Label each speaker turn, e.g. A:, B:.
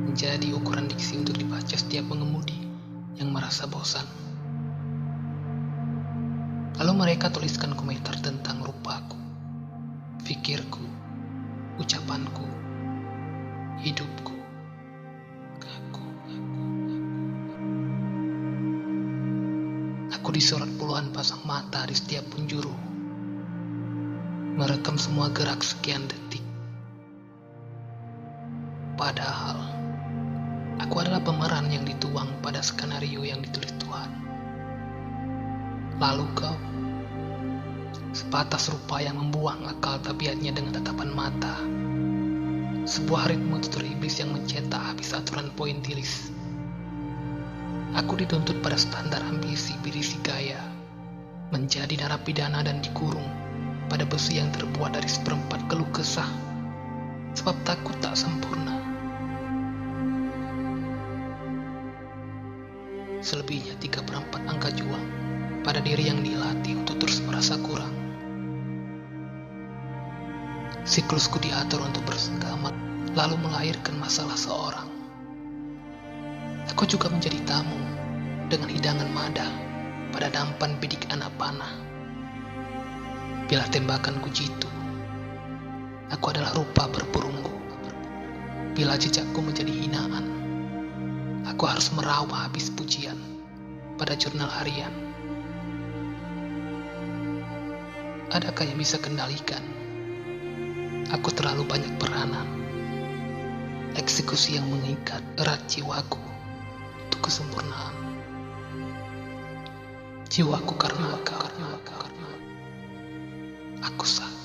A: menjadi ukuran diksi untuk dibaca setiap pengemudi yang merasa bosan. Lalu mereka tuliskan komentar tentang rupaku, pikirku, ucapanku, hidupku. Aku disorot puluhan pasang mata di setiap penjuru, merekam semua gerak sekian detik. Padahal, aku adalah pemeran yang dituang pada skenario yang ditulis Tuhan. Lalu kau, sebatas rupa yang membuang akal tabiatnya dengan tatapan mata, sebuah ritme tutur iblis yang mencetak habis aturan pointilis. Aku dituntut pada standar ambisi berisi gaya, menjadi narapidana dan dikurung pada besi yang terbuat dari seperempat keluh kesah, sebab takut tak sempurna. Selebihnya 3/4 angka juang pada diri yang dilatih untuk terus merasa kurang. Siklusku diatur untuk bersenggama, lalu melahirkan masalah seorang. Aku juga menjadi tamu dengan hidangan mada pada nampan bidik anak panah. Bila tembakanku jitu, aku adalah rupa berperunggu. Bila jejakku menjadi hinaan, aku harus merawa habis pujian pada jurnal harian. Adakah yang bisa kendalikan? Aku terlalu banyak peranan. Eksekusi yang mengikat erat jiwaku untuk kesempurnaan. Jiwaku karena aku sakit.